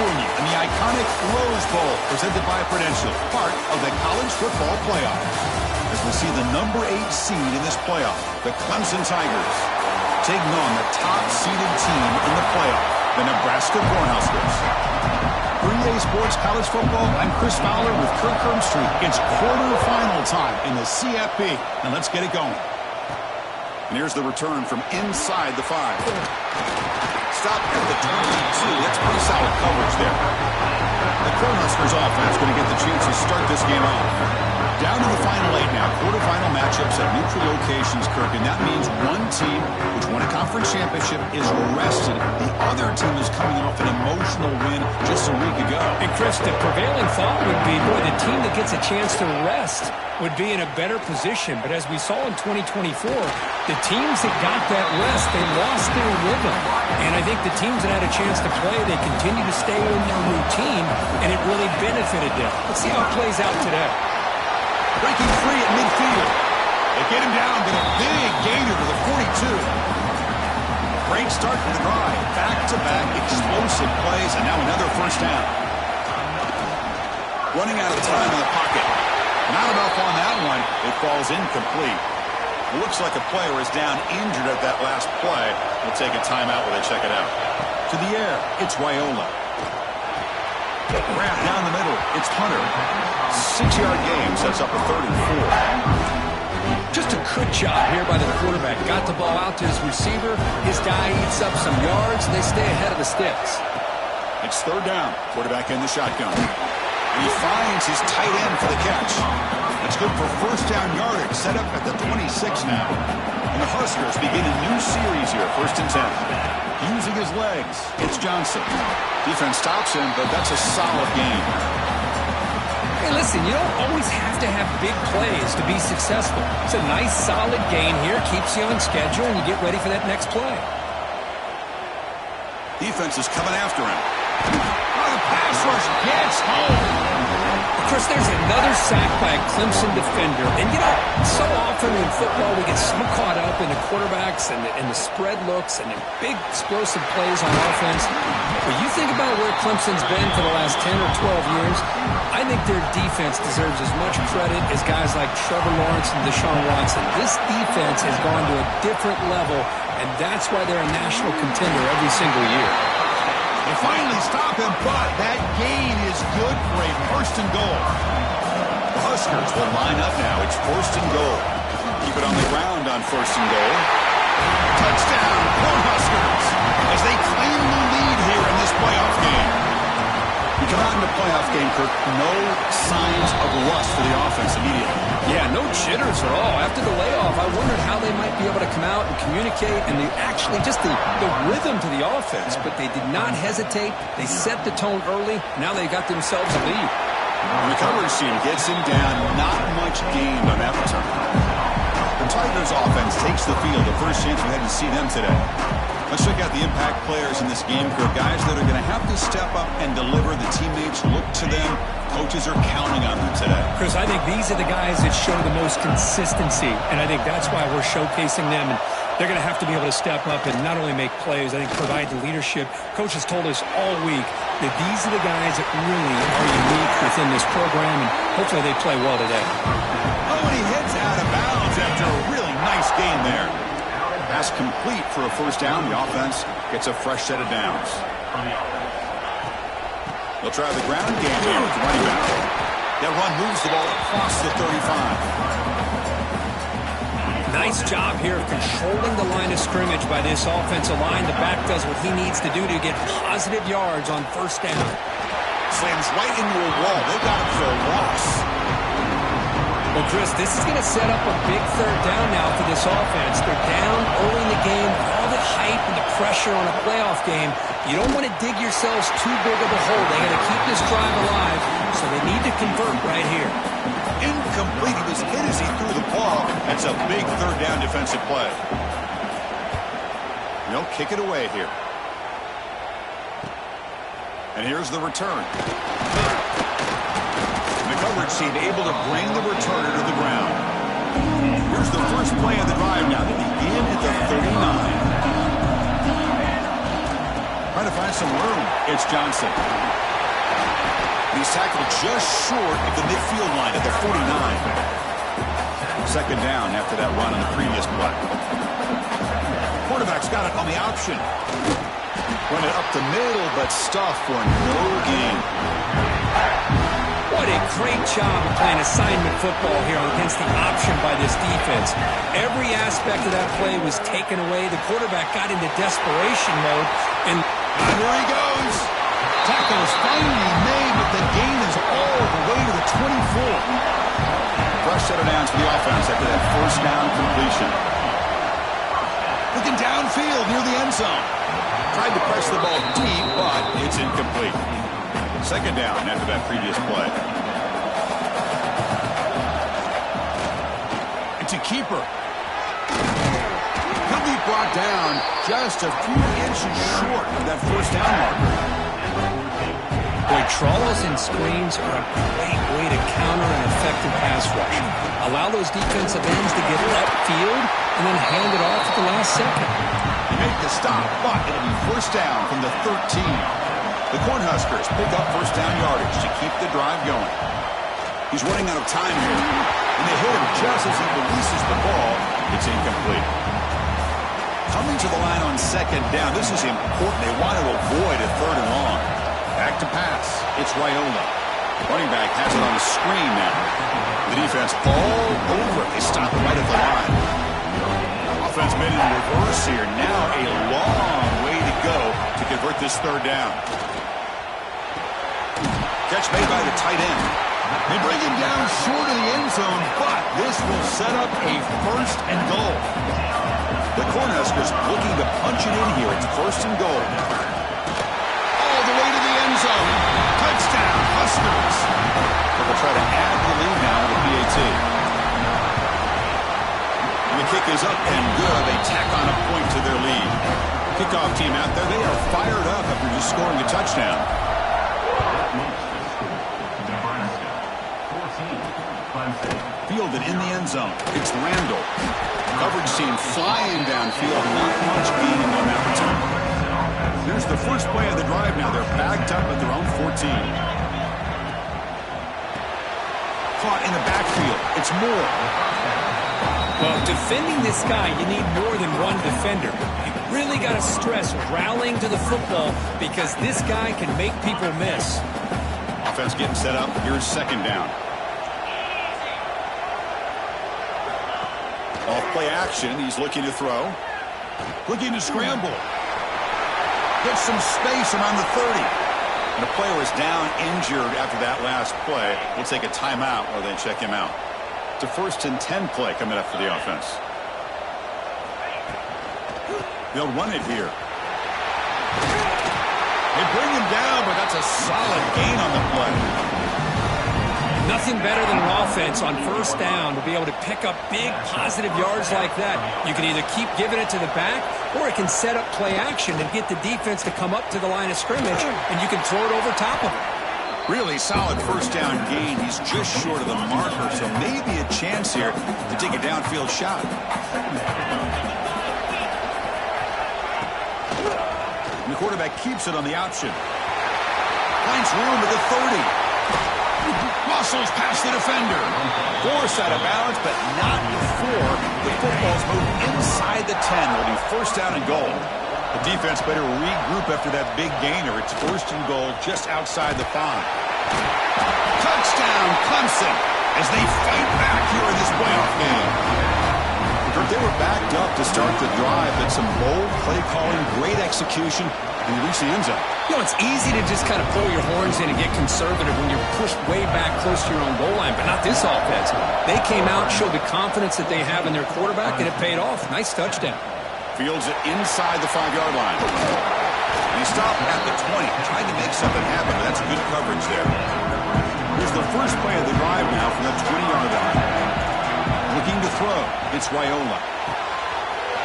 California in the iconic Rose Bowl presented by Prudential, part of the college football playoff. As we see the number 8 seed in this playoff, the Clemson Tigers, taking on the top-seeded team in the playoff, the Nebraska Cornhuskers. For EA Sports College Football, I'm Chris Fowler with Kirk Herbstreit. It's quarterfinal time in the CFP, and let's get it going. And here's the return from inside the 5. Stop at the 22. That's pretty solid coverage there. The Cornhuskers offense going to get the chance to start this game off. Down to the final 8 now. Quarterfinal matchups at neutral locations, Kirk. And that means one team, which won a conference championship, is rested. The other team is coming off an emotional win just a week ago. And Chris, the prevailing thought would be, boy, the team that gets a chance to rest would be in a better position. But as we saw in 2024, the teams that got that rest, they lost their rhythm. And I think the teams that had a chance to play, they continue to stay in their routine, and it really benefited them. Let's see how it plays out today. Breaking free at midfield. They get him down, but a big gainer to the 42. Great start for the drive. Back-to-back explosive plays, and now another first down. Running out of time in the pocket. Not enough on that one. It falls incomplete. Looks like a player is down injured at that last play. We'll take a timeout while they check it out. To the air, it's Raiola. Wrap down the middle, it's Hunter. 6-yard gain sets up a 3rd and 4. Just a good job here by the quarterback. Got the ball out to his receiver. His guy eats up some yards, and they stay ahead of the sticks. It's 3rd down. Quarterback in the shotgun. And he finds his tight end for the catch. It's good for first down yardage, set up at the 26 now. And the Huskers begin a new series here, 1st and 10. Using his legs, it's Johnson. Defense stops him, but that's a solid game. Hey, listen, you don't always have to have big plays to be successful. It's a nice, solid gain here, keeps you on schedule, and you get ready for that next play. Defense is coming after him. Oh, the pass rush gets home. Of course, there's another sack by a Clemson defender. And, you know, so often in football we get so caught up in the quarterbacks and the spread looks and the big explosive plays on offense. But you think about where Clemson's been for the last 10 or 12 years, I think their defense deserves as much credit as guys like Trevor Lawrence and Deshaun Watson. This defense has gone to a different level, and that's why they're a national contender every single year. They finally stop him, but that gain is good for a 1st and goal. The Huskers will line up now. It's 1st and goal. Keep it on the ground on 1st and goal. Touchdown, Cornhuskers, as they claim the lead here in this playoff game. You come out in the playoff game, Kirk, no signs of rust for the offense immediately. Yeah, no jitters at all. After the layoff, I wondered how they might be able to come out and communicate and just the rhythm to the offense. But they did not hesitate. They set the tone early. Now they got themselves a lead. The coverage team gets him down. Not much gained on that return. The Tigers offense takes the field. The first chance we had to see them today. Let's check out the impact players in this game, Kirk. Guys that are going to have to step up and deliver. The teammates look to them. Coaches are counting on them today. Chris, I think these are the guys that show the most consistency, and I think that's why we're showcasing them. And they're going to have to be able to step up and not only make plays, I think provide the leadership. Coach has told us all week that these are the guys that really are unique within this program, and hopefully they play well today. Oh, and he heads out of bounds after a really nice gain there. Pass complete for a 1st down. The offense gets a fresh set of downs. They'll try the ground game here with the running back. That run moves the ball across the 35. Nice job here of controlling the line of scrimmage by this offensive line. The back does what he needs to do to get positive yards on 1st down. Slams right into a wall. They got him for a loss. Well, Chris, this is going to set up a big 3rd down now for this offense. They're down early in the game. All the hype and the pressure on a playoff game. You don't want to dig yourselves too big of a hole. They got to keep this drive alive, so they need to convert right here. Incomplete. He was hit as he threw the ball. That's a big 3rd down defensive play. They'll kick it away here. And here's the return. The coverage team able to bring the returner to the ground. Here's the first play of the drive now. They begin at the 39. Trying to find some room. It's Johnson. He's tackled just short of the midfield line at the 49. Second down after that run on the previous play. Quarterback's got it on the option. Run it up the middle, but stuffed for no gain. What a great job of playing assignment football here against the option by this defense. Every aspect of that play was taken away. The quarterback got into desperation mode. And here he goes. Tackle is finally made, but the gain is all the way to the 24. Fresh set of downs for the offense after that first down completion. Looking downfield near the end zone. Tried to press the ball deep, but it's incomplete. Second down after that previous play. It's a keeper. He'll be brought down just a few inches short of that first down marker. Boy, trawls and screens are a great way to counter an effective pass rush. Allow those defensive ends to get upfield and then hand it off at the last second. They make the stop, but it'll be first down from the 13. The Cornhuskers pick up first down yardage to keep the drive going. He's running out of time here, and they hit him just as he releases the ball. It's incomplete. Coming to the line on second down, this is important. They want to avoid a third and long. Back to pass. It's Raiola. Running back has it on the screen now. The defense all over it. They stop right at the line. Offense been in reverse here. Now a long way to go to convert this third down. Catch made by the tight end. They bring him down short of the end zone, but this will set up a first and goal. The Cornhuskers looking to punch it in here. It's first and goal. All the way to the end zone. Touchdown, Huskers. They'll try to add the lead now to the PAT. And the kick is up and good. They tack on a point to their lead. Kickoff team out there. They are fired up after just scoring a touchdown. Fielded in the end zone. It's Randall. Coverage team flying downfield. Not much gain on that return. Here's the first play of the drive now. They're backed up at their own 14. Caught in the backfield. It's Moore. Well, defending this guy, you need more than one defender. You really got to stress rallying to the football because this guy can make people miss. Offense getting set up. Here's second down. Off play action. He's looking to throw. Looking to scramble. Gets some space around the 30. And the player is down injured after that last play. We'll take a timeout while they check him out. It's a first and 10 play coming up for the offense. They'll run it here. They bring him down, but that's a solid gain on the play. Nothing better than an offense on first down to be able to pick up big positive yards like that. You can either keep giving it to the back, or it can set up play action and get the defense to come up to the line of scrimmage, and you can throw it over top of it. Really solid first down gain. He's just short of the marker, so maybe a chance here to take a downfield shot. And the quarterback keeps it on the option. Finds room at the 30. Muscles past the defender. Forced out of bounds, but not before the football's moved inside the 10. Will be first down and goal. The defense better regroup after that big gainer. It's first and goal just outside the 5. Touchdown, Clemson, as they fight back here in this playoff game. They were backed up to start the drive, but some bold play calling, great execution, and they reach the end zone. You know, it's easy to just kind of pull your horns in and get conservative when you're pushed way back close to your own goal line, but not this offense. They came out, showed the confidence that they have in their quarterback, and it paid off. Nice touchdown. Fields it inside the 5-yard line. And he stopped at the 20, trying to make something happen, but that's good coverage there. Here's the first play of the drive now from the 20-yard line. Looking to throw. It's Raiola.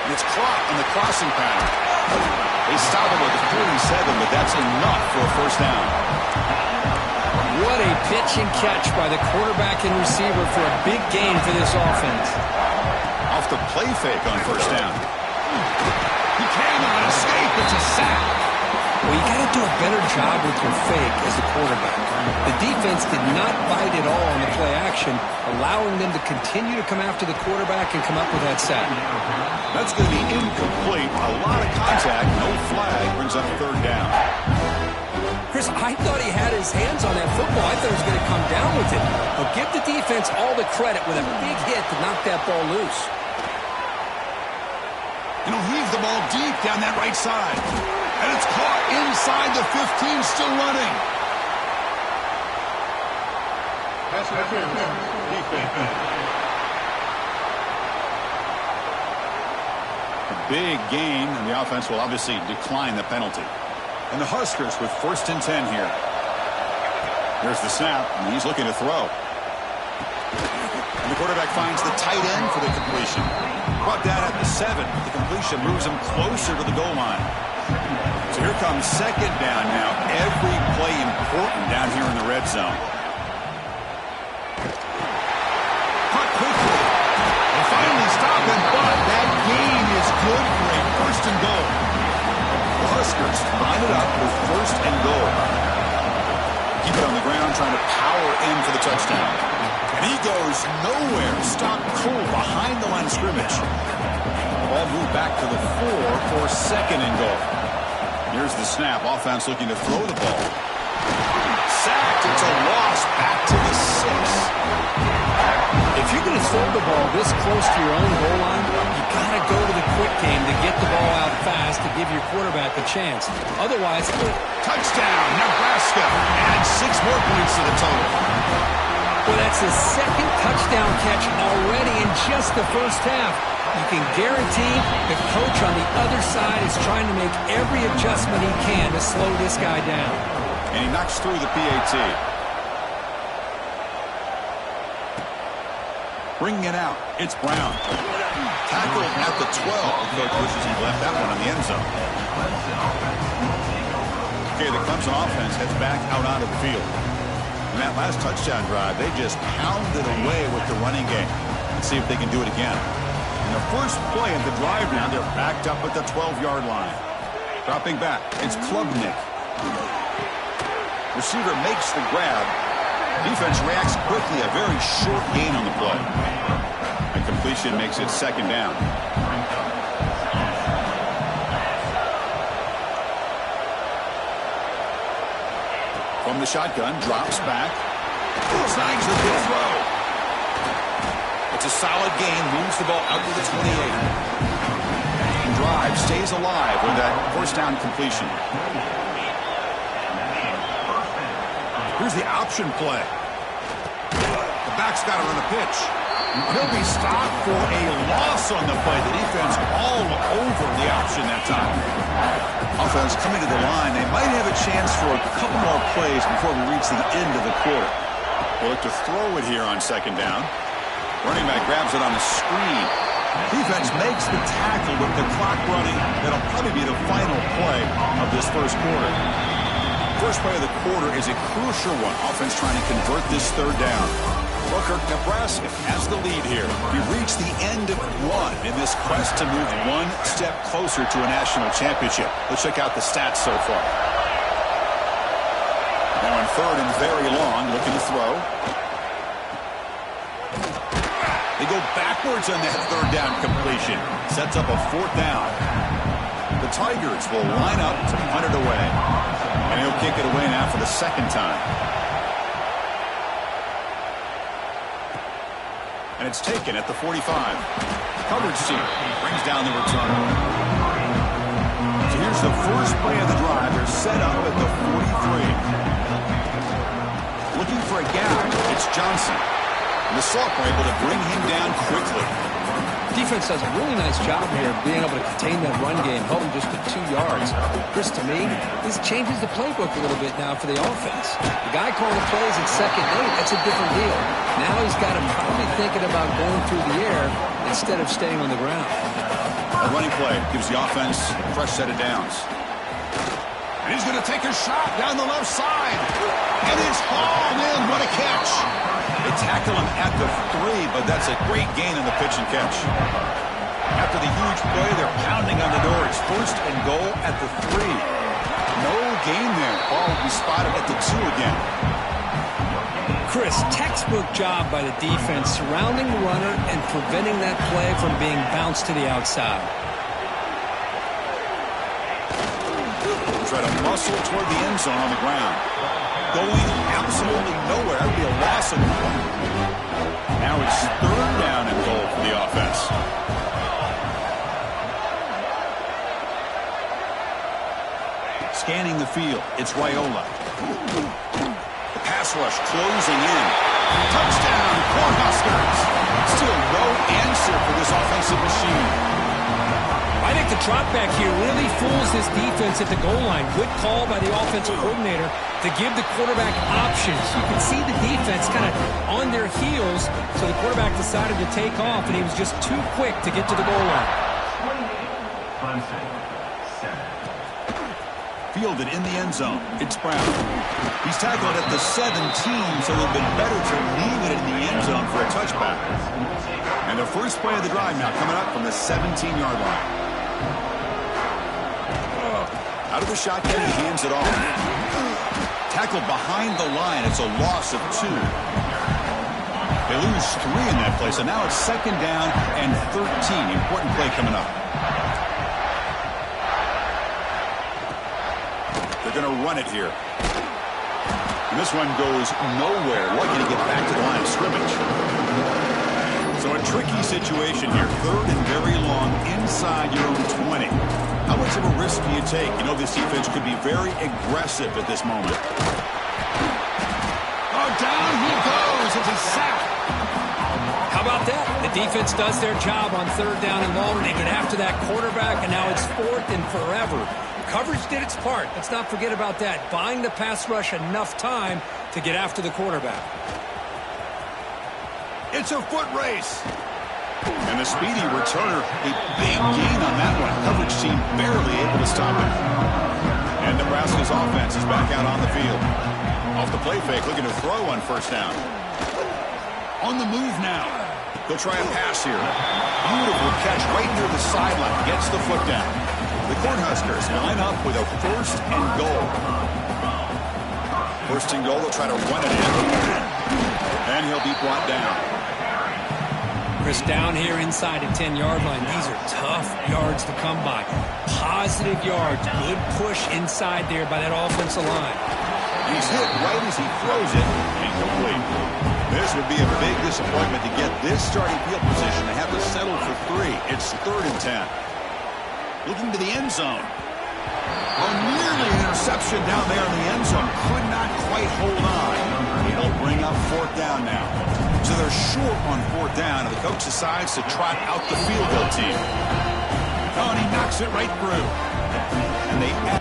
And it's caught on the crossing pattern. They stop him at the 47, but that's enough for a first down. What a pitch and catch by the quarterback and receiver for a big gain for this offense. Off the play fake on first down. He cannot escape. It's a sack. Well, you got to do a better job with your fake as a quarterback. The defense did not bite at all on the play action, allowing them to continue to come after the quarterback and come up with that sack. That's going to be incomplete. A lot of contact, no flag, brings up third down. Chris, I thought he had his hands on that football. I thought he was going to come down with it. But give the defense all the credit with a big hit to knock that ball loose. And he'll heave the ball deep down that right side. And it's caught inside the 15, still running. A big gain, and the offense will obviously decline the penalty. And the Huskers with 1st and 10 here. There's the snap, and he's looking to throw. And the quarterback finds the tight end for the completion. Brought down at the 7. The completion moves him closer to the goal line. So here comes 2nd down now. Every play important down here in the red zone. Cut quickly. They finally stop him, but that gain is good for a 1st and goal. The Huskers line it up with 1st and goal. Keep it on the ground, trying to power in for the touchdown. And he goes nowhere. Stopped cold behind the line of scrimmage. The ball moved back to the 4 for 2nd and goal. Here's the snap. Offense looking to throw the ball. Sacked. It's a loss back to the 6. If you're going to throw the ball this close to your own goal line, you got to go to the quick game to get the ball out fast to give your quarterback a chance. Otherwise, touchdown, Nebraska. Add 6 more points to the total. Well, that's his 2nd touchdown catch already in just the first half. You can guarantee the coach on the other side is trying to make every adjustment he can to slow this guy down. And he knocks through the PAT. Bringing it out, it's Brown. Tackled at the 12. The coach wishes he left that one in the end zone. Okay, the Clemson offense heads back out onto the field. In that last touchdown drive, they just pounded away with the running game. Let's see if they can do it again. In the first play of the drive now, they're backed up at the 12-yard line. Dropping back, it's Klubnik. Receiver makes the grab. Defense reacts quickly, a very short gain on the play. And completion makes it 2nd down. From the shotgun, drops back. Snags the good throw. It's a solid gain, moves the ball out to the 28. And drive stays alive with that 1st down completion. Here's the option play. The back's got it on the pitch. He'll be stopped for a loss on the play. The defense all over the option that time. Offense coming to the line. They might have a chance for a couple more plays before we reach the end of the quarter. They'll look to throw it here on 2nd down. Running back grabs it on the screen. Defense makes the tackle with the clock running. That'll probably be the final play of this first quarter. First play of the quarter is a crucial one. Offense trying to convert this 3rd down. Booker, Nebraska has the lead here. We reach the end of 1 in this quest to move 1 step closer to a national championship. Let's check out the stats so far. Now on 3rd and very long, looking to throw. They go backwards on that 3rd down completion. Sets up a 4th down. The Tigers will line up to punt it away. And he'll kick it away now for the 2nd time. And it's taken at the 45. Coverage team brings down the return. So here's the first play of the drive. They're set up at the 43. Looking for a gap. It's Johnson. And the Salk were able to bring him down quickly. Defense does a really nice job here of being able to contain that run game, held him just to 2 yards. Chris, to me, this changes the playbook a little bit now for the offense. The guy calling the plays at 2nd and 8, that's a different deal. Now he's got him probably thinking about going through the air instead of staying on the ground. A running play gives the offense a fresh set of downs. And he's going to take a shot down the left side. And it's hauled in. What a catch. They tackle him at the 3, but that's a great gain in the pitch and catch. After the huge play, they're pounding on the door. It's 1st and goal at the 3. No gain there. Ball will be spotted at the 2 again. Chris, textbook job by the defense surrounding the runner and preventing that play from being bounced to the outside. Try to muscle toward the end zone on the ground. Going absolutely nowhere. That would be a loss of the play. Now it's 3rd down and goal for the offense. Scanning the field, it's Raiola. The pass rush closing in. Touchdown, Cornhuskers. Still no answer for this offensive machine. I think the drop back here really fools this defense at the goal line. Good call by the offensive coordinator to give the quarterback options. You can see the defense kind of on their heels, so the quarterback decided to take off, and he was just too quick to get to the goal line. Fielded in the end zone. It's Brown. He's tackled at the 17, so it would have been better to leave it in the end zone for a touchback. And the first play of the drive now coming up from the 17-yard line. Out of the shotgun, he hands it off. Tackled behind the line. It's a loss of 2. They lose 3 in that play, so now it's 2nd down and 13. Important play coming up. They're going to run it here. And this one goes nowhere. Lucky to get back to the line of scrimmage. So a tricky situation here. 3rd and very long inside your own 20. How much of a risk do you take? You know this defense could be very aggressive at this moment. Oh, down he goes. It's a sack. How about that? The defense does their job on 3rd down and long. They get after that quarterback, and now it's 4th and forever. Coverage did its part. Let's not forget about that. Buying the pass rush enough time to get after the quarterback. It's a foot race. And the speedy returner, a big gain on that one. Coverage team barely able to stop it. And Nebraska's offense is back out on the field. Off the play fake, looking to throw on 1st down. On the move now. They'll try a pass here. Beautiful catch right near the sideline. Gets the foot down. The Cornhuskers line up with a 1st and goal. 1st and goal, they'll try to run it in. And he'll be brought down. Chris, down here inside the 10-yard line. These are tough yards to come by. Positive yards. Good push inside there by that offensive line. He's hit right as he throws it. Incomplete. This would be a big disappointment to get this starting field position to have to settle for 3. It's 3rd and 10. Looking to the end zone. Oh, nearly an interception down there in the end zone. Could not quite hold on. It'll bring up 4th down now. So they're short on 4th down, and the coach decides to trot out the field goal team. Oh, and he knocks it right through. And they...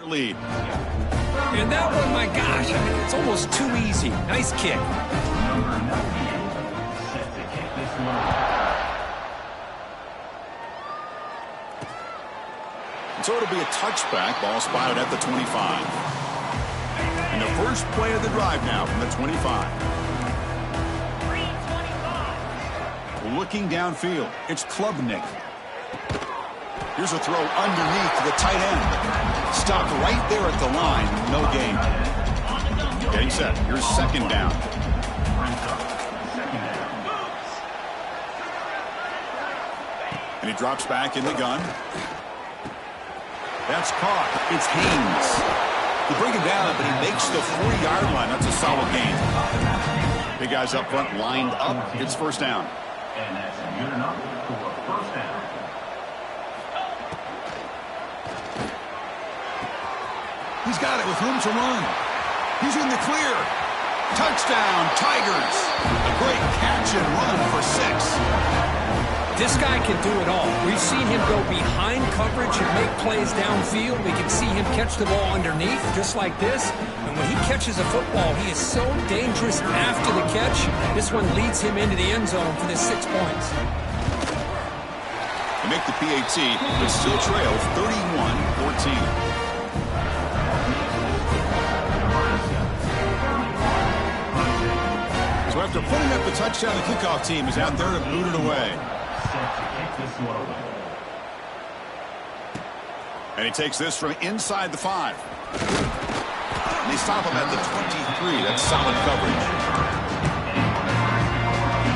Lead. And that one, my gosh, I mean, it's almost too easy. Nice kick. So it'll be a touchback. Ball spotted at the 25. And the first play of the drive now from the 25. Looking downfield, it's Klubnik. Here's a throw underneath to the tight end. Stopped right there at the line. No gain. Getting set. Here's second down. And he drops back in the gun. That's caught. It's Haynes. They bring him down, but he makes the 40-yard line. That's a solid gain. Big guys up front lined up. It's first down. And that's good enough for a first down. He's got it with room to run. He's in the clear. Touchdown, Tigers. A great catch and run for 6. This guy can do it all. We've seen him go behind coverage and make plays downfield. We can see him catch the ball underneath, just like this. And when he catches a football, he is so dangerous after the catch. This one leads him into the end zone for the 6 points. They make the PAT, but still trail 31-14. So after putting up the touchdown, the kickoff team is out there to boot it away. And he takes this from inside the 5. And they stop him at the 23. That's solid coverage.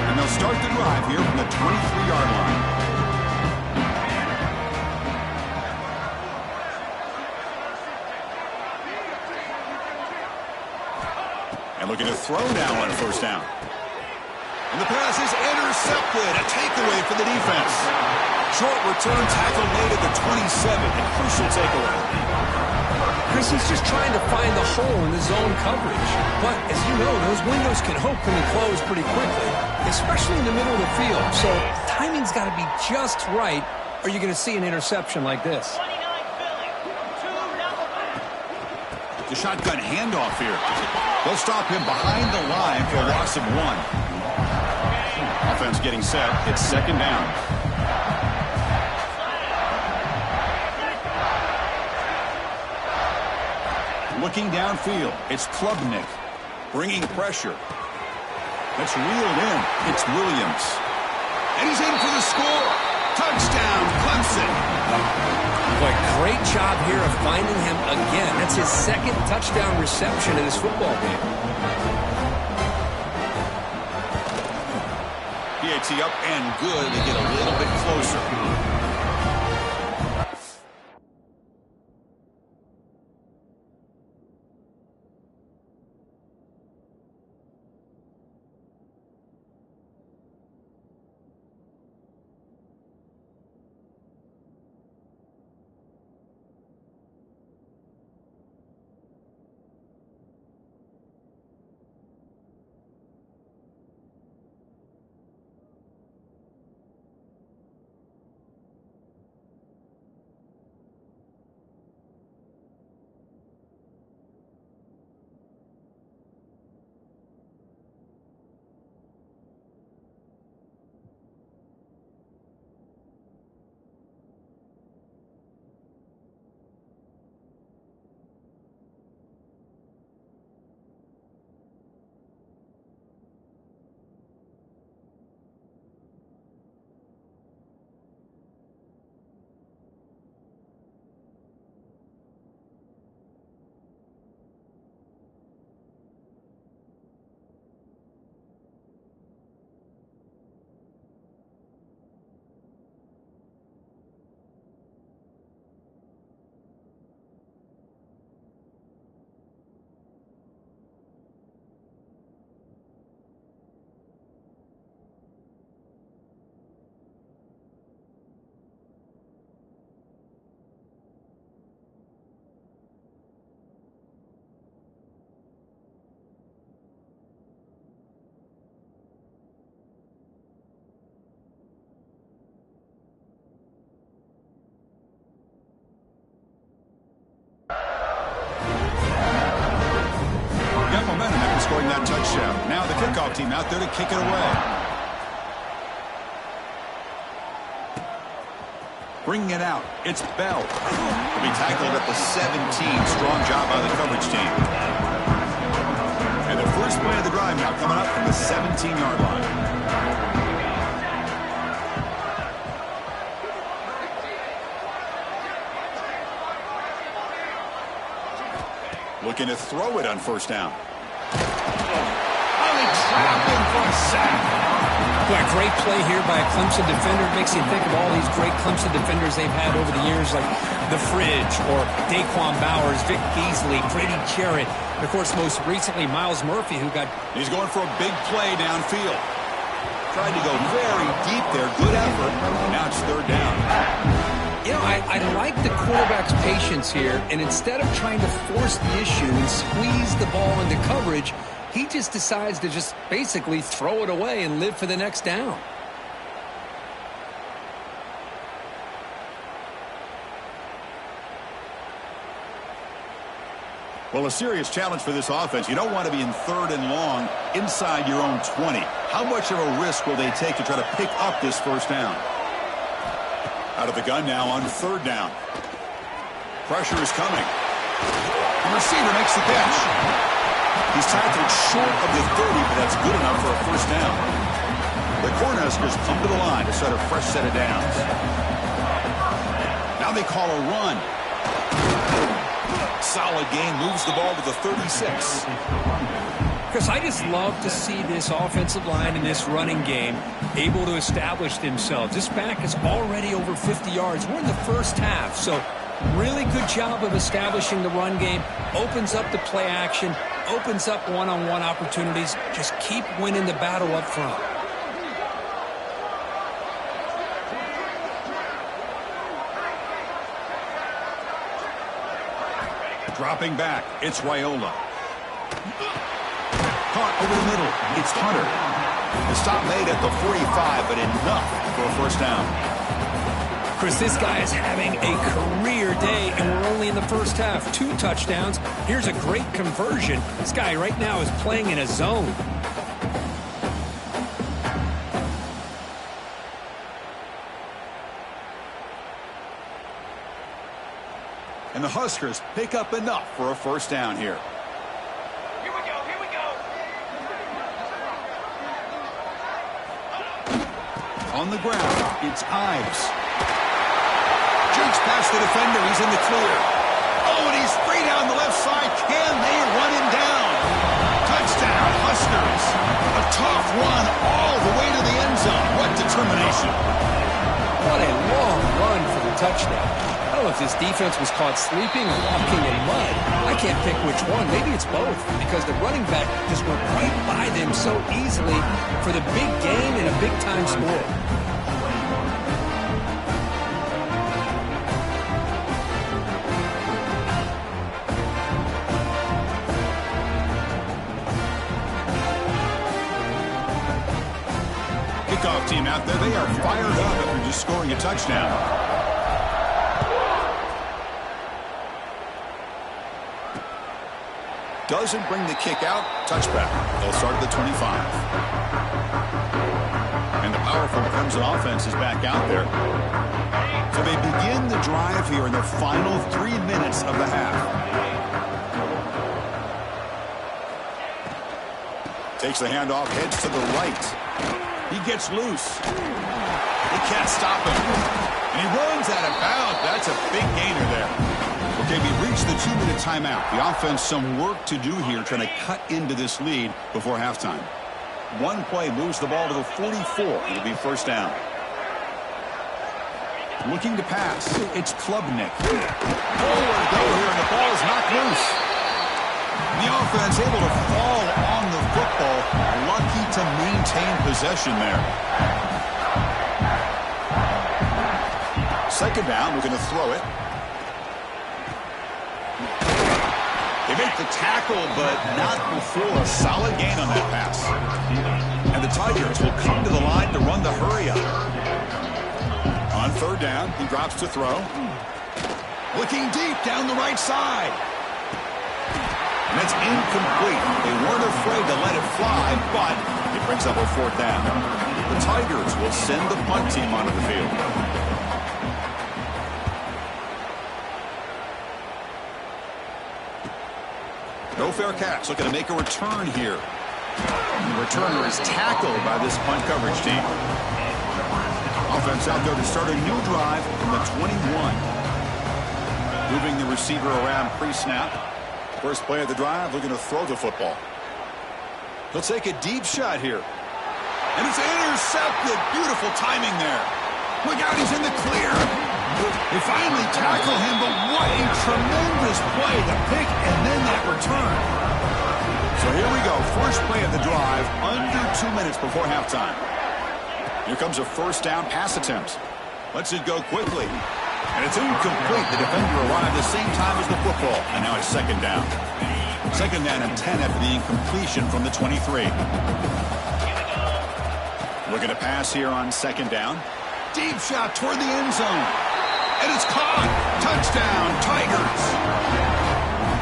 And they'll start the drive here from the 23-yard line. And looking to throw now on first down. And the pass is intercepted. A takeaway for the defense. Short return tackle made at the 27. A crucial takeaway. Chris, he's just trying to find the hole in the zone coverage. But, as you know, those windows can open and close pretty quickly, especially in the middle of the field. So timing's got to be just right, or you're going to see an interception like this. The shotgun handoff here. They'll stop him behind the line for a loss of 1. Offense getting set. It's second down. Looking downfield. It's Klubnik. Bringing pressure. That's reeled in. It's Williams. And he's in for the score. Touchdown, Clemson. Boy, great job here of finding him again. That's his second touchdown reception in this football game. PAT up and good. They get a little bit closer. team out there to kick it away. Bringing it out, it's Bell. He'll be tackled at the 17. Strong job by the coverage team. And the first play of the drive now coming up from the 17-yard line. Looking to throw it on first down. Only trapped him for a sack. Boy, great play here by a Clemson defender. It makes you think of all these great Clemson defenders they've had over the years, like The Fridge or Daquan Bowers, Vic Beasley, Brady Jarrett. Of course, most recently, Miles Murphy, who got... He's going for a big play downfield. Tried to go very deep there. Good effort. And now it's third down. You know, I like the quarterback's patience here, and instead of trying to force the issue and squeeze the ball into coverage, he just decides to just basically throw it away and live for the next down. Well, a serious challenge for this offense. You don't want to be in third and long inside your own 20. How much of a risk will they take to try to pick up this first down? Out of the gun now on third down. Pressure is coming. The receiver makes the catch. He's tackled short of the 30, but that's good enough for a first down. The Cornhuskers come to the line to set a fresh set of downs. Now they call a run. Solid gain, moves the ball to the 36. Chris, I just love to see this offensive line in this running game able to establish themselves. This back is already over 50 yards. We're in the first half, so really good job of establishing the run game. Opens up the play action, opens up one-on-one opportunities. Just keep winning the battle up front. Dropping back, it's Raiola. Caught over the middle, it's Hunter. The stop made at the 45, but enough for a first down. Chris, this guy is having a career day, and we're only in the first half. 2 touchdowns. Here's a great conversion. This guy right now is playing in a zone. And the Huskers pick up enough for a first down here. Here we go. On the ground, it's Ives. Jakes past the defender, he's in the clear. Oh, and he's free down the left side. Can they run him down? Touchdown, Huskers. A tough run all the way to the end zone. What determination. What a long run for the touchdown. I don't know if this defense was caught sleeping or walking in mud. I can't pick which one. Maybe it's both, because the running back just went right by them so easily for the big gain and a big-time score. Kickoff team out there, they are fired up after just scoring a touchdown. Doesn't bring the kick out. Touchback. They'll start at the 25. And the powerful Clemson offense is back out there. So they begin the drive here in the final 3 minutes of the half. Takes the handoff, heads to the right. He gets loose. They can't stop him. And he runs out of bounds. That's a big gainer there. Okay, we reached the 2-minute timeout. The offense some work to do here, trying to cut into this lead before halftime. One play moves the ball to the 44. It'll be first down. Looking to pass. It's Klubnik. Nowhere to go here, and the ball is knocked loose. The offense able to fall on the football. Lucky to maintain possession there. Second down, we're going to throw it. They make the tackle, but not before a solid gain on that pass. And the Tigers will come to the line to run the hurry up. On third down, he drops to throw. Looking deep down the right side. And it's incomplete. They weren't afraid to let it fly, but Brings up a 4th down. The Tigers will send the punt team onto the field. No fair catch. Looking to make a return here. The returner is tackled by this punt coverage team. Offense out there to start a new drive from the 21. Moving the receiver around pre-snap. First play of the drive, looking to throw the football. He'll take a deep shot here. And it's intercepted. Beautiful timing there. Look out, he's in the clear. They finally tackle him, but what a tremendous play. The pick and then that return. So here we go. First play of the drive, under 2 minutes before halftime. Here comes a 1st down pass attempt. Lets it go quickly. And it's incomplete. The defender arrived at the same time as the football. And now it's 2nd down. 2nd down and 10 after the incompletion from the 23. Looking to pass here on 2nd down. Deep shot toward the end zone. And it's caught. Touchdown, Tigers.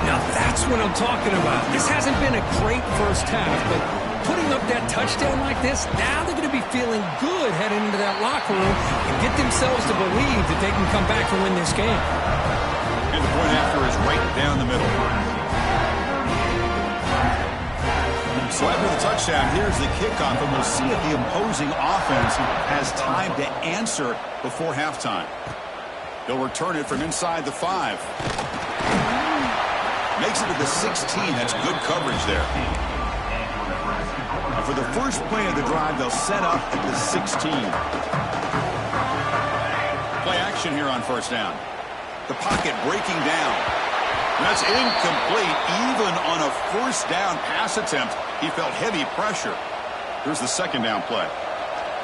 Now that's what I'm talking about. This hasn't been a great first half, but putting up that touchdown like this, now they're going to be feeling good heading into that locker room and get themselves to believe that they can come back and win this game. And the point after is right down the middle. So after the touchdown, here's the kickoff, and we'll see if the opposing offense has time to answer before halftime. They'll return it from inside the 5. Makes it to the 16. That's good coverage there. And for the first play of the drive, they'll set up at the 16. Play action here on 1st down. The pocket breaking down. And that's incomplete. Even on a 1st down pass attempt, he felt heavy pressure. Here's the 2nd down play.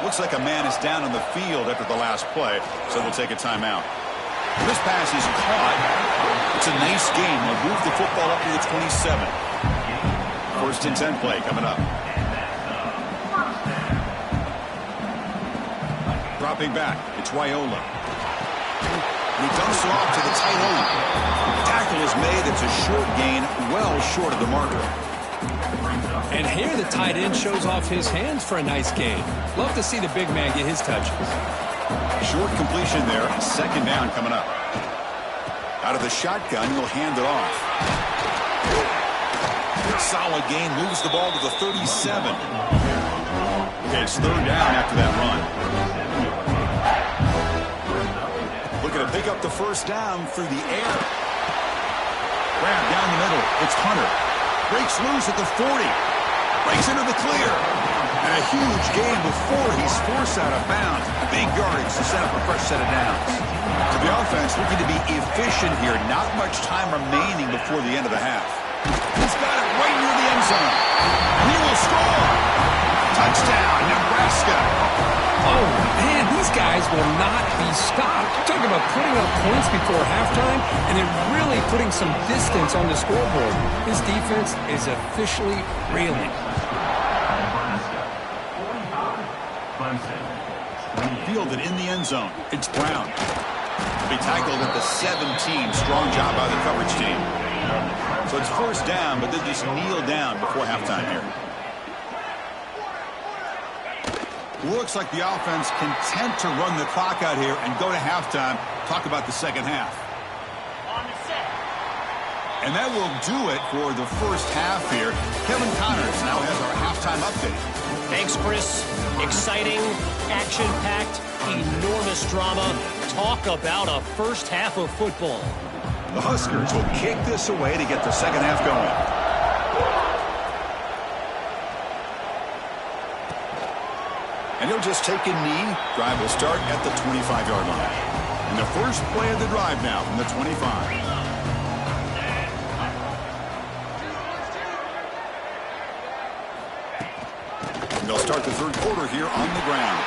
Looks like a man is down on the field after the last play, so they'll take a timeout. This pass is caught. It's a nice game. They'll move the football up to the 27. 1st and 10 play coming up. Dropping back. It's Wyola. He dumps it off to the tight end. Tackle is made. It's a short gain, well short of the marker. And here the tight end shows off his hands for a nice gain. Love to see the big man get his touches. Short completion there. 2nd down coming up. Out of the shotgun, he'll hand it off. Solid gain. Moves the ball to the 37. Okay, it's 3rd down after that run. Looking to pick up the 1st down through the air. Grab down the middle. It's Hunter. Breaks loose at the 40. Breaks into the clear. And a huge gain before he's forced out of bounds. Big yardage to set up a fresh set of downs. To the offense, looking to be efficient here. Not much time remaining before the end of the half. He's got it right near the end zone. And he will score. Touchdown, Nebraska. Oh, man, these guys will not be stopped. Talk about putting up points before halftime and then really putting some distance on the scoreboard. This defense is officially reeling. Fielded in the end zone. It's Brown. Be tackled at the 17. Strong job by the coverage team. So it's 1st down, but they just kneel down before halftime here. Looks like the offense content to run the clock out here and go to halftime. Talk about the 2nd half. And that will do it for the first half here. Kevin Connors now has our halftime update. Thanks, Chris. Exciting, action-packed, enormous drama. Talk about a first half of football. The Huskers will kick this away to get the 2nd half going. And he'll just take a knee. Drive will start at the 25-yard line. And the first play of the drive now from the 25. They'll start the 3rd quarter here on the ground.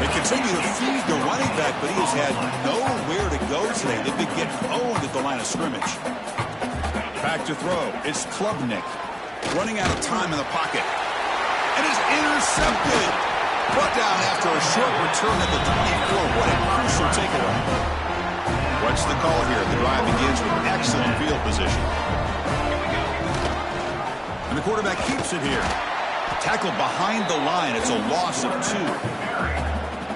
They continue to feed the running back, but he has had nowhere to go today. They've been getting owned at the line of scrimmage. Back to throw. It's Klubnik running out of time in the pocket. And it's intercepted. Brought down after a short return at the 24. What a crucial takeaway. What's the call here? The drive begins with excellent field position. And the quarterback keeps it here. Tackled behind the line. It's a loss of 2.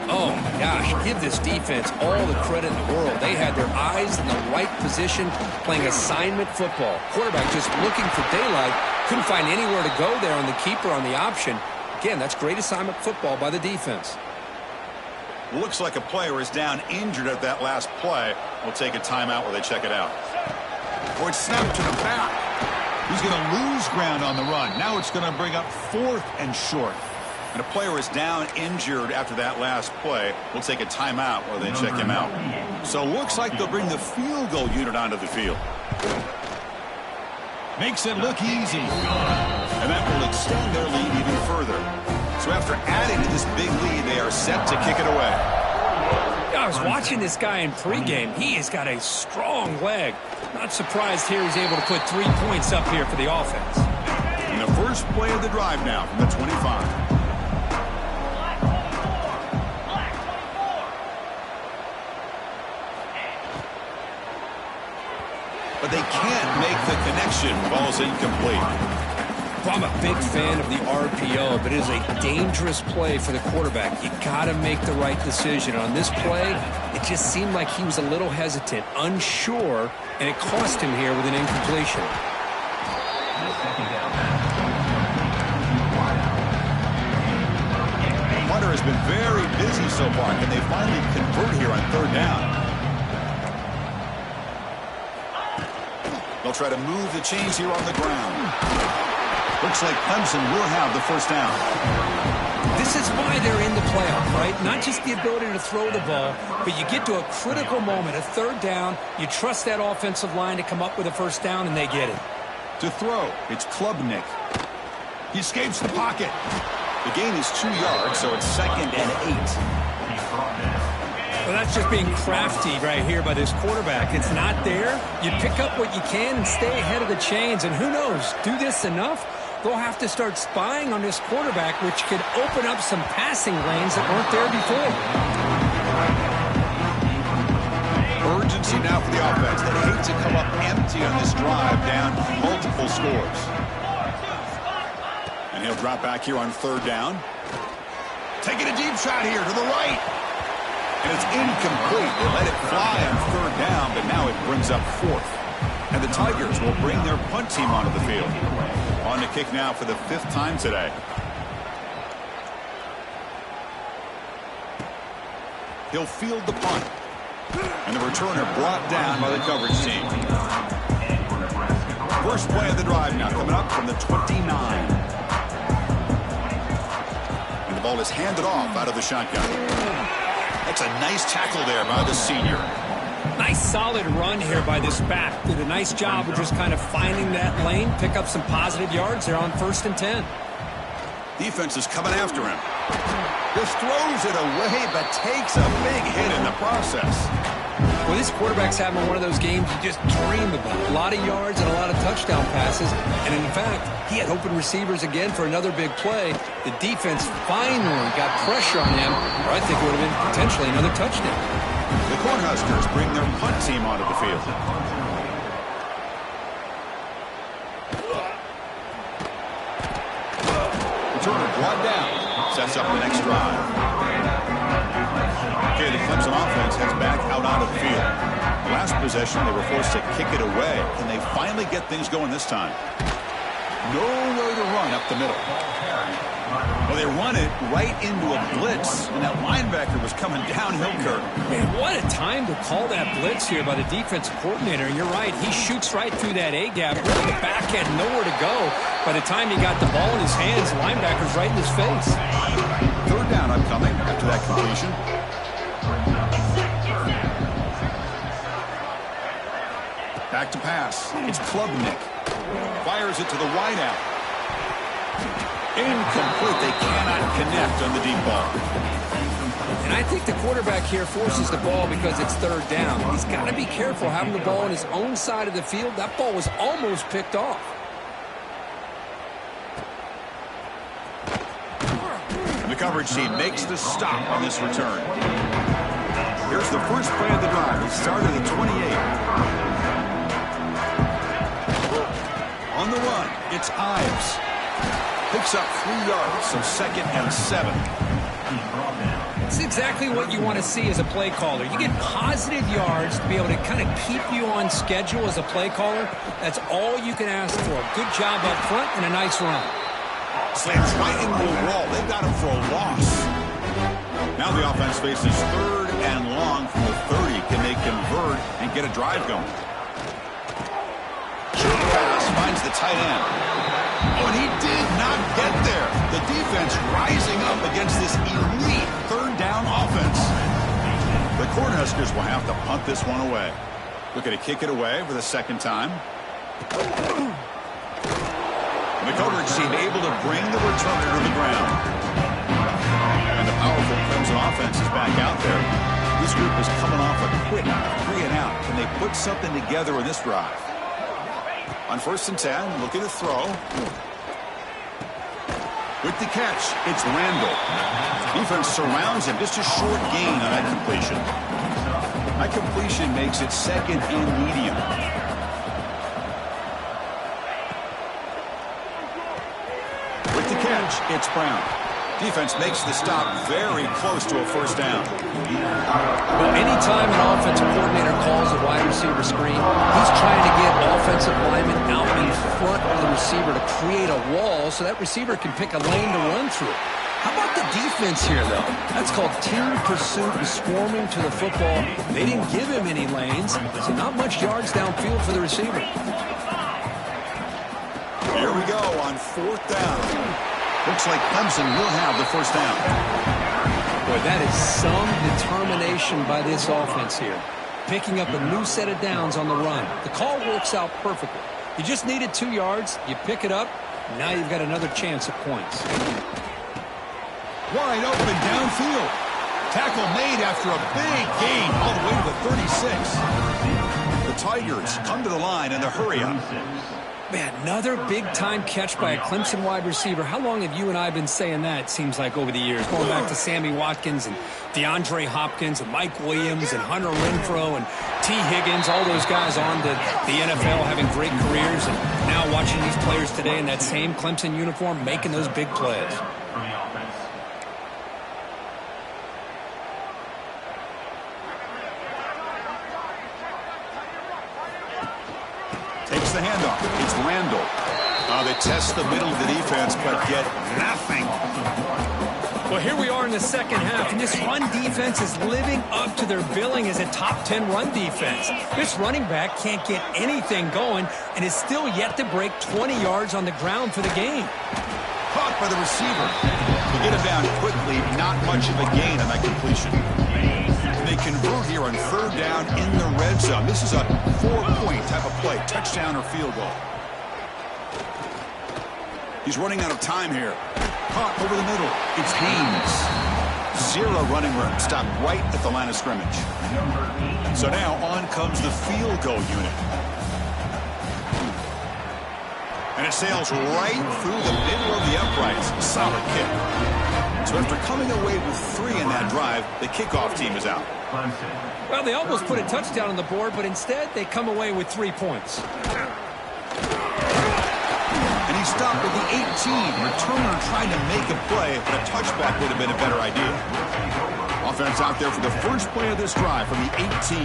Oh, my gosh. Give this defense all the credit in the world. They had their eyes in the right position playing assignment football. Quarterback just looking for daylight. Couldn't find anywhere to go there on the keeper on the option. Again, that's great assignment football by the defense. Looks like a player is down injured at that last play. We'll take a timeout while they check it out. Or it's snapped to the back. He's going to lose ground on the run. Now it's going to bring up 4th and short. And a player is down injured after that last play. We'll take a timeout while they check him out. So looks like they'll bring the field goal unit onto the field. Makes it look easy. And that will extend their lead even further. So after adding to this big lead, they are set to kick it away. I was watching this guy in pregame. He has got a strong leg. Not surprised here he's able to put 3 points up here for the offense. And the first play of the drive now from the 25. But they can't make the connection. Ball's incomplete. Well, I'm a big fan of the RPO, but it is a dangerous play for the quarterback. You got to make the right decision. On this play, it just seemed like he was a little hesitant, unsure, and it cost him here with an incompletion. Hunter has been very busy so far. Can they finally convert here on 3rd down? They'll try to move the chains here on the ground. Looks like Clemson will have the first down. This is why they're in the playoff, right? Not just the ability to throw the ball, but you get to a critical moment, a 3rd down. You trust that offensive line to come up with a first down, and they get it. To throw, it's Klubnik. He escapes the pocket. The gain is 2 yards, so it's 2nd and 8. Well, that's just being crafty right here by this quarterback. It's not there. You pick up what you can and stay ahead of the chains. And who knows, do this enough, they'll have to start spying on this quarterback, which could open up some passing lanes that weren't there before. Urgency now for the offense. They hate to come up empty on this drive, down multiple scores. And he'll drop back here on 3rd down. Taking a deep shot here to the right. And it's incomplete. They let it fly on 3rd down, but now it brings up 4th. And the Tigers will bring their punt team onto the field. On to kick now for the 5th time today. He'll field the punt. And the returner brought down by the coverage team. First play of the drive now coming up from the 29. And the ball is handed off out of the shotgun. That's a nice tackle there by the senior. Nice solid run here by this back. Did a nice job of just kind of finding that lane, pick up some positive yards there on 1st and 10. Defense is coming after him. Just throws it away, but takes a big hit in the process. Well, this quarterback's having one of those games you just dream about. A lot of yards and a lot of touchdown passes. And in fact, he had open receivers again for another big play. The defense finally got pressure on him, or I think it would have been potentially another touchdown. The Cornhuskers bring their punt team onto the field. Returner brought down. Sets up the next drive. Okay, the Clemson offense heads back out onto the field. Last possession, they were forced to kick it away. Can they finally get things going this time? Nowhere to run up the middle. Well, they run it right into a blitz, and that linebacker was coming downhill, Kirk. Man, what a time to call that blitz here by the defensive coordinator. You're right, he shoots right through that A-gap. Really, the back had nowhere to go. By the time he got the ball in his hands, the linebacker's right in his face. 3rd down upcoming after that completion. Back to pass. It's Klubnik. Fires it to the wideout. Incomplete. They cannot connect on the deep ball. And I think the quarterback here forces the ball because it's 3rd down. He's got to be careful having the ball on his own side of the field. That ball was almost picked off. And the coverage team makes the stop on this return. Here's the first play of the drive. It started at 28. On the run, it's Ives. Picks up 3 yards, so 2nd and 7. It's exactly what you want to see as a play caller. You get positive yards to be able to kind of keep you on schedule as a play caller. That's all you can ask for. Good job up front and a nice run. Slams right into a wall. They've got him for a loss. Now the offense faces 3rd and long from the 30. Can they convert and get a drive going? Short pass finds the tight end. Oh, and he did not get there. The defense rising up against this elite 3rd down offense. The Cornhuskers will have to punt this one away. Looking to kick it away for the 2nd time. The coverage team able to bring the returner to the ground. And the powerful Clemson offense is back out there. This group is coming off a quick 3 and out. Can they put something together in this drive? On 1st and 10, looking to throw. With the catch, it's Randall. Defense surrounds him. Just a short gain on that completion. That completion makes it 2nd and medium. With the catch, it's Brown. Defense makes the stop very close to a 1st down. Well, anytime an offensive coordinator calls a wide receiver screen, he's trying to get offensive linemen out in front of the receiver to create a wall so that receiver can pick a lane to run through. How about the defense here, though? That's called team pursuit and swarming to the football. They didn't give him any lanes, so not much yards downfield for the receiver. Here we go on 4th down. Looks like Clemson will have the 1st down. Boy, that is some determination by this offense here. Picking up a new set of downs on the run. The call works out perfectly. You just needed 2 yards. You pick it up. Now you've got another chance at points. Wide open downfield. Tackle made after a big gain all the way to the 36. The Tigers come to the line in the hurry up. Man, another big-time catch by a Clemson wide receiver. How long have you and I been saying that, it seems like, over the years? Going back to Sammy Watkins and DeAndre Hopkins and Mike Williams and Hunter Renfrow and T. Higgins, all those guys on to the NFL having great careers. And now watching these players today in that same Clemson uniform making those big plays. Takes the handoff. It's Randall. They test the middle of the defense, but get nothing. Well, here we are in the 2nd half, and this run defense is living up to their billing as a top 10 run defense. This running back can't get anything going and is still yet to break 20 yards on the ground for the game. Caught by the receiver. To get him down quickly, not much of a gain on that completion. They convert here on 3rd down in the red zone. This is a 4-point type of play, touchdown or field goal. He's running out of time here. Caught over the middle. It's Haynes. 0 running room. Stopped right at the line of scrimmage. So now on comes the field goal unit. And it sails right through the middle of the uprights. Solid kick. So after coming away with 3 in that drive, the kickoff team is out. Well, they almost put a touchdown on the board, but instead they come away with 3 points. And he stopped at the 18. Returner trying to make a play, but a touchback would have been a better idea. Offense out there for the first play of this drive from the 18.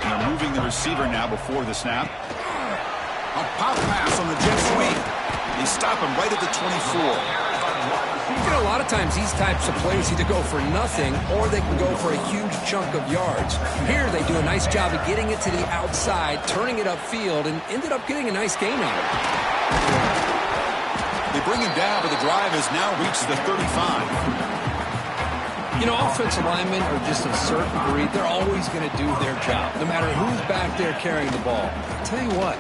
And they're moving the receiver now before the snap. A pop pass on the jet sweep. They stop him right at the 24. You know, a lot of times these types of plays either go for nothing or they can go for a huge chunk of yards. Here they do a nice job of getting it to the outside, turning it upfield, and ended up getting a nice gain out of it. They bring him down, but the drive has now reached the 35. You know, offensive linemen are just a certain breed. They're always going to do their job, no matter who's back there carrying the ball. I'll tell you what,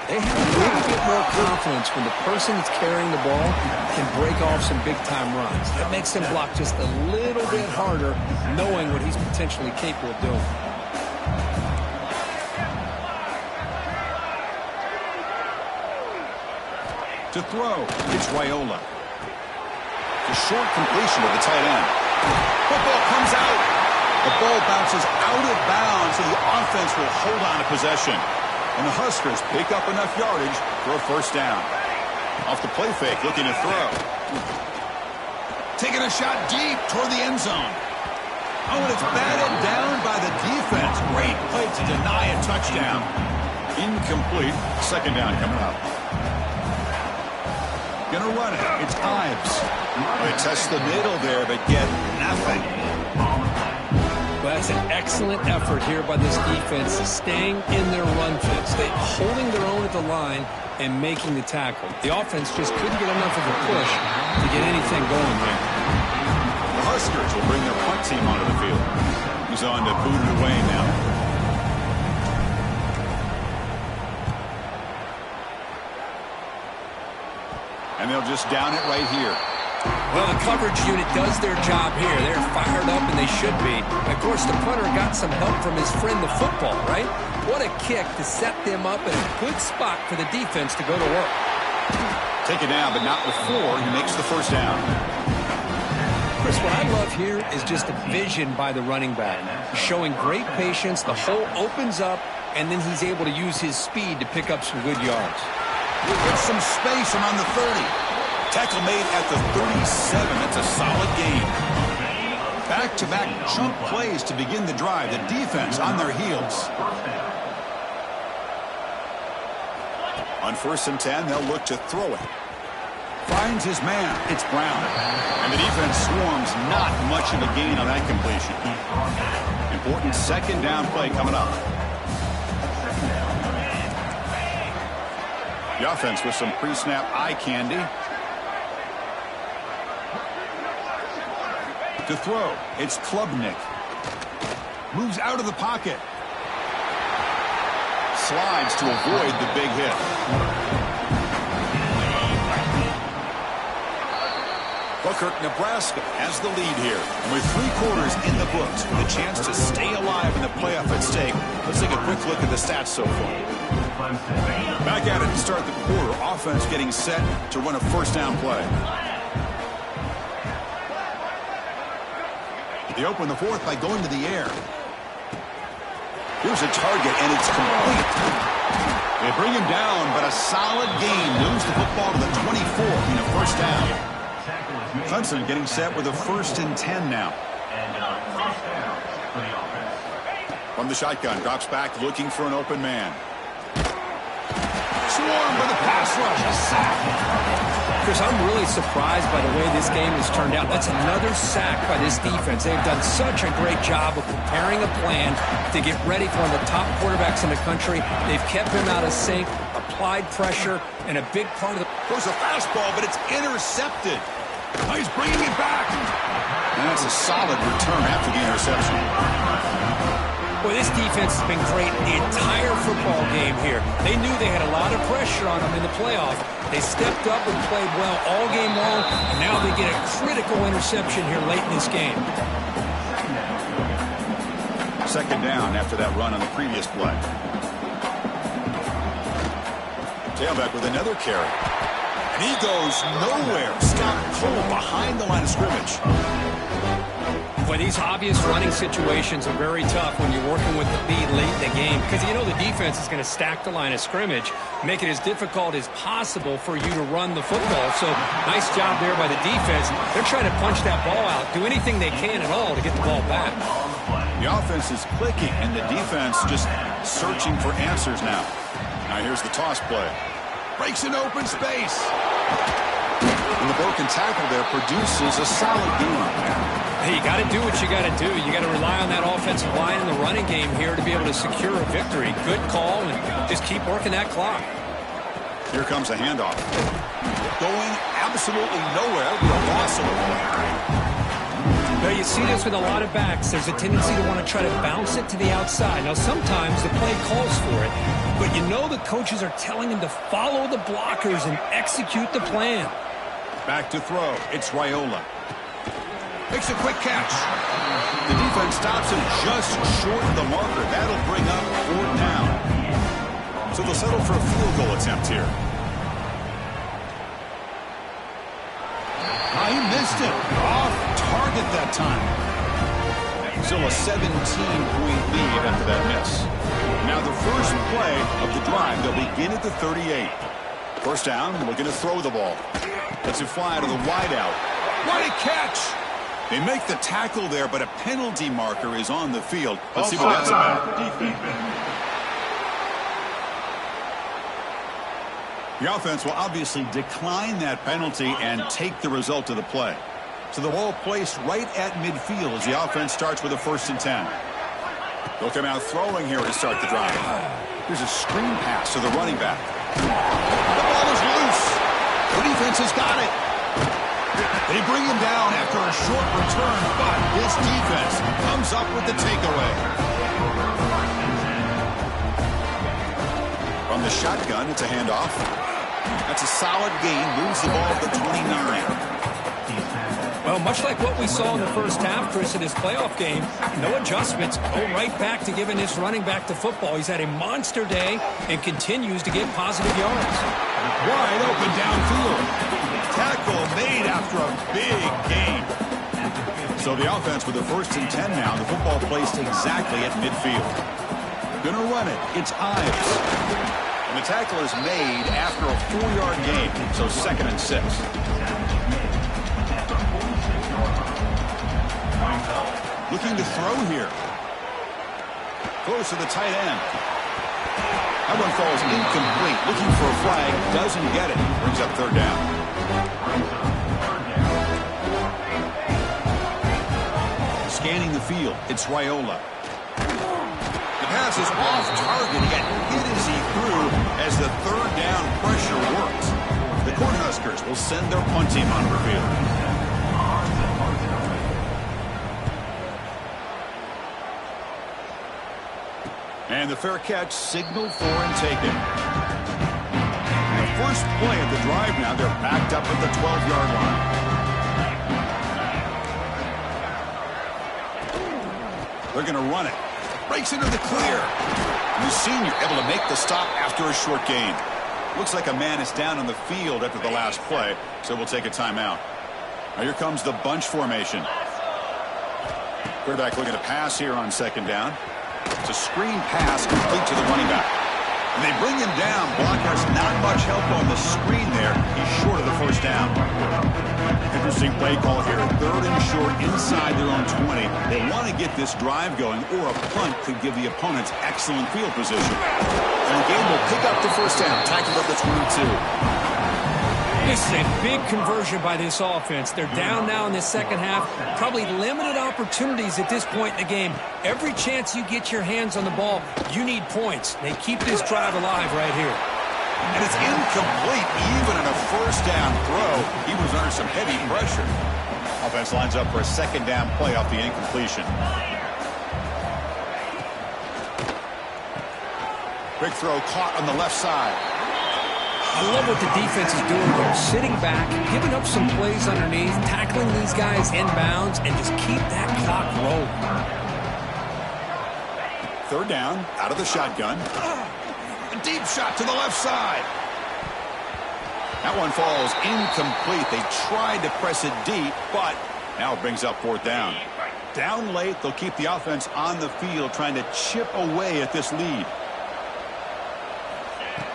they have a little bit more confidence when the person that's carrying the ball can break off some big-time runs. That makes them block just a little bit harder, knowing what he's potentially capable of doing. To throw, it's Raiola. The short completion of the tight end. Football comes out. The ball bounces out of bounds, so the offense will hold on to possession. And the Huskers pick up enough yardage for a first down. Off the play fake, looking to throw. Taking a shot deep toward the end zone. Oh, and it's batted down by the defense. Great play to deny a touchdown. Incomplete. Second down coming up. Gonna run it. It's Ives. They test the middle there, but get nothing. Well, that's an excellent effort here by this defense, staying in their run fits. They're holding their own at the line and making the tackle. The offense just couldn't get enough of a push to get anything going there. The Huskers will bring their punt team onto the field. He's on to boot it away now. And they'll just down it right here. Well, the coverage unit does their job here. They're fired up, and they should be. Of course, the punter got some help from his friend, the football, right? What a kick to set them up in a good spot for the defense to go to work. Take it down, but not before he makes the first down. Chris, what I love here is just a vision by the running back. Showing great patience, the hole opens up, and then he's able to use his speed to pick up some good yards. With some space around the 30. Tackle made at the 37. That's a solid gain. Back-to-back chunk plays to begin the drive. The defense on their heels. On 1st and 10, they'll look to throw it. Finds his man. It's Brown. And the defense swarms. Not much of a gain on that completion. Important second down play coming up. The offense with some pre-snap eye candy. To throw, it's Klubnik. Moves out of the pocket. Slides to avoid the big hit. Booker, Nebraska has the lead here. And with 3 quarters in the books, with a chance to stay alive in the playoff at stake, let's take a quick look at the stats so far. Back at it to start the quarter. Offense getting set to run a first down play. They open the 4th by going to the air. Here's a target, and it's complete. They bring him down, but a solid gain moves the football to the 24 in a first down. Clemson getting set with a 1st and 10 now. From the shotgun, drops back looking for an open man. Swarmed by the pass rush. A sack. Chris, I'm really surprised by the way this game has turned out. That's another sack by this defense. They've done such a great job of preparing a plan to get ready for one of the top quarterbacks in the country. They've kept him out of sync, applied pressure, and a big part of the... Goes a fastball, but it's intercepted. Oh, he's bringing it back. And that's a solid return after the interception. Boy, this defense has been great the entire football game here. They knew they had a lot of pressure on them in the playoff. They stepped up and played well all game long, and now they get a critical interception here late in this game. Second down after that run on the previous play. Tailback with another carry. And he goes nowhere. Scott Cole behind the line of scrimmage. Boy, these obvious running situations are very tough when you're working with the lead late in the game, because you know the defense is going to stack the line of scrimmage, make it as difficult as possible for you to run the football. So nice job there by the defense. They're trying to punch that ball out, do anything they can at all to get the ball back. The offense is clicking, and the defense just searching for answers now. Now here's the toss play. Breaks an open space. And the broken tackle there produces a solid gain. Hey, you got to do what you got to do. You got to rely on that offensive line in the running game here to be able to secure a victory. Good call, and just keep working that clock. Here comes a handoff. Going absolutely nowhere. The loss of the play. Now, you see this with a lot of backs. There's a tendency to want to try to bounce it to the outside. Now, sometimes the play calls for it, but you know the coaches are telling them to follow the blockers and execute the plan. Back to throw. It's Raiola. Makes a quick catch. The defense stops him just short of the marker. That'll bring up 4th down. So they'll settle for a field goal attempt here. He missed it. Off target that time. Still a 17-point lead after that miss. Now the first play of the drive, they'll begin at the 38. First down, looking to throw the ball. Lets it fly to the wideout. What a catch! They make the tackle there, but a penalty marker is on the field. Let's see what that's about. The offense will obviously decline that penalty and take the result of the play. So the ball placed right at midfield as the offense starts with a 1st and 10. They'll come out throwing here to start the drive. Here's a screen pass to the running back. The ball is loose. The defense has got it. They bring him down after a short return, but his defense comes up with the takeaway. From the shotgun, it's a handoff. That's a solid gain. Moves the ball to the 29. Well, much like what we saw in the first half, Chris, in his playoff game, no adjustments. Go right back to giving his running back the football. He's had a monster day and continues to get positive yards. Wide open downfield. Tackle made after a big gain. So the offense with the 1st and 10 now. The football placed exactly at midfield. Gonna run it. It's Ives. And the tackle is made after a 4-yard gain. So 2nd and 6. Looking to throw here. Close to the tight end. That one falls incomplete. Looking for a flag. Doesn't get it. Brings up 3rd down. Scanning the field. It's Raiola. The pass is off target. He got hit as he threw as the 3rd down pressure works. The Cornhuskers will send their punt team onto the field. And the fair catch signaled for and taken. The first play of the drive now, they're backed up at the 12-yard line. They're going to run it. Breaks into the clear. And the senior able to make the stop after a short gain. Looks like a man is down on the field after the last play, so we'll take a timeout. Now here comes the bunch formation. Quarterback looking to pass here on 2nd down. It's a screen pass complete to the running back. And they bring him down. Block has not much help on the screen there. He's short of the 1st down. Interesting play call here. 3rd and short inside their own 20. They want to get this drive going, or a punt could give the opponents excellent field position. And the game will pick up the 1st down. Tackled at the 22. This is a big conversion by this offense. They're down now in the 2nd half. Probably limited opportunities at this point in the game. Every chance you get your hands on the ball, you need points. They keep this drive alive right here. And it's incomplete. Even on a 1st down throw, he was under some heavy pressure. Offense lines up for a 2nd down play off the incompletion. Big throw caught on the left side. I love what the defense is doing there. Sitting back, giving up some plays underneath, tackling these guys inbounds, and just keep that clock rolling. 3rd down, out of the shotgun. A deep shot to the left side. That one falls incomplete. They tried to press it deep, but now it brings up 4th down. Down late, they'll keep the offense on the field, trying to chip away at this lead.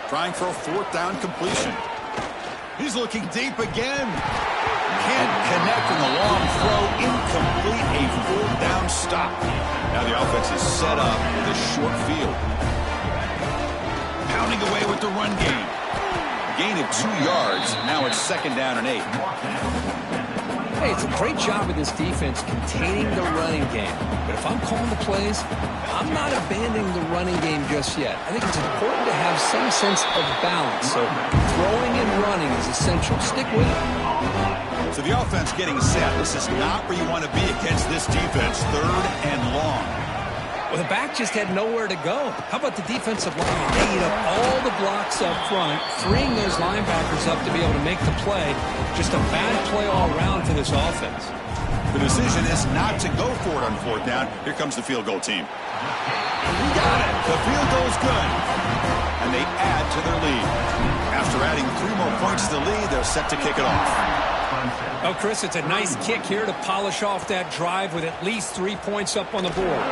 Trying for a 4th down completion. He's looking deep again. Can't connect on the long throw. Incomplete. A 4th down stop. Now the offense is set up with a short field. Pounding away with the run game. Gain of 2 yards. Now it's 2nd down and 8. Hey, it's a great job of this defense containing the running game. But if I'm calling the plays, I'm not abandoning the running game just yet. I think it's important to have some sense of balance. So throwing and running is essential. Stick with it. So the offense getting set. This is not where you want to be against this defense. 3rd and long. Well, the back just had nowhere to go. How about the defensive line? They eat up all the blocks up front, freeing those linebackers up to be able to make the play. Just a bad play all around for this offense. The decision is not to go for it on 4th down. Here comes the field goal team. We got it. The field goal's good. And they add to their lead. After adding 3 more points to the lead, they're set to kick it off. Oh, Chris, it's a nice kick here to polish off that drive with at least 3 points up on the board.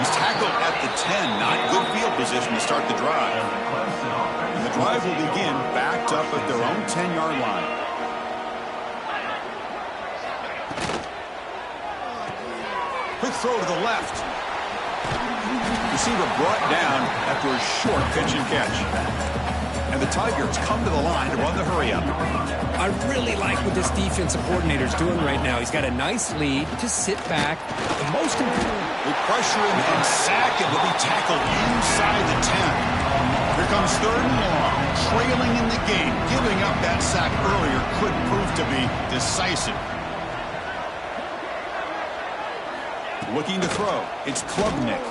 He's tackled at the 10. Not good field position to start the drive. And the drive will begin backed up at their own 10-yard line. Quick throw to the left. Receiver brought down after a short pitch and catch. And the Tigers come to the line to run the hurry-up. I really like what this defensive coordinator is doing right now. He's got a nice lead. Just sit back. The most important. They pressure him and sack him. He'll be tackled inside the 10. Here comes 3rd and long. Trailing in the game. Giving up that sack earlier could prove to be decisive. Looking to throw. It's Klubnik.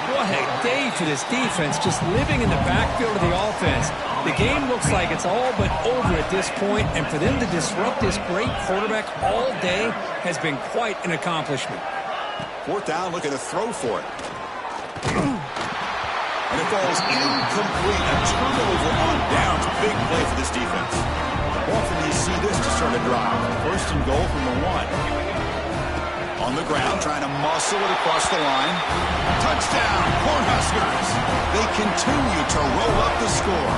What a day for this defense, just living in the backfield of the offense. The game looks like it's all but over at this point, and for them to disrupt this great quarterback all day has been quite an accomplishment. 4th down, looking to throw for it. And it falls incomplete. A turnover on downs. Big play for this defense. Often you see this to start a drive. 1st and goal from the 1. On the ground, trying to muscle it across the line. Touchdown, Cornhuskers. They continue to roll up the score.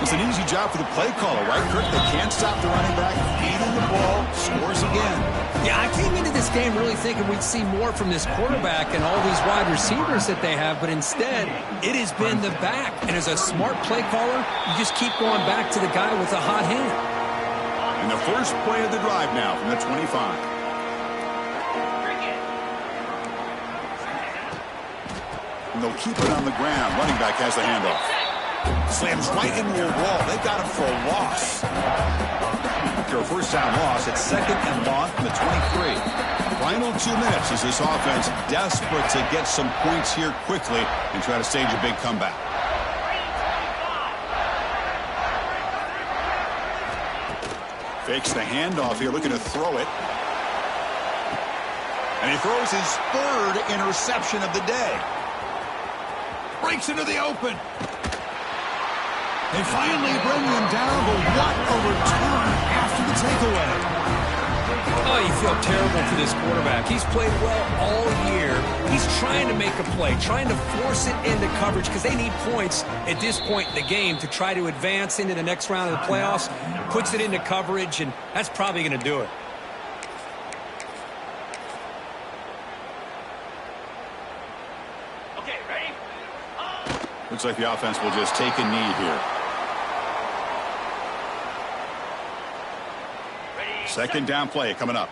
It's an easy job for the play caller, right, Kirk? They can't stop the running back. Feeding the ball, scores again. Yeah, I came into this game really thinking we'd see more from this quarterback and all these wide receivers that they have, but instead, it has been the back. And as a smart play caller, you just keep going back to the guy with a hot hand. And the first play of the drive now from the 25. And they'll keep it on the ground. Running back has the handoff. Slams right into a wall. They got him for a loss. After a 1st down loss, it's 2nd and long from the 23. Final 2 minutes as this offense desperate to get some points here quickly and try to stage a big comeback. Fakes the handoff here, looking to throw it. And he throws his 3rd interception of the day. Breaks into the open. They finally bring him down, but what a return after the takeaway. Oh, you feel terrible for this quarterback. He's played well all year. He's trying to make a play, trying to force it into coverage because they need points at this point in the game to try to advance into the next round of the playoffs. Puts it into coverage, and that's probably going to do it. Looks like the offense will just take a knee here. 2nd down play coming up.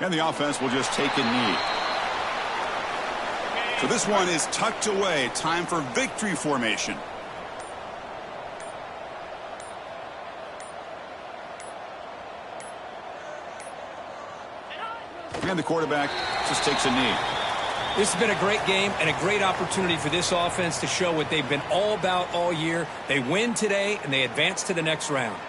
And the offense will just take a knee. So this one is tucked away. Time for victory formation. And the quarterback just takes a knee. This has been a great game and a great opportunity for this offense to show what they've been all about all year. They win today, and they advance to the next round.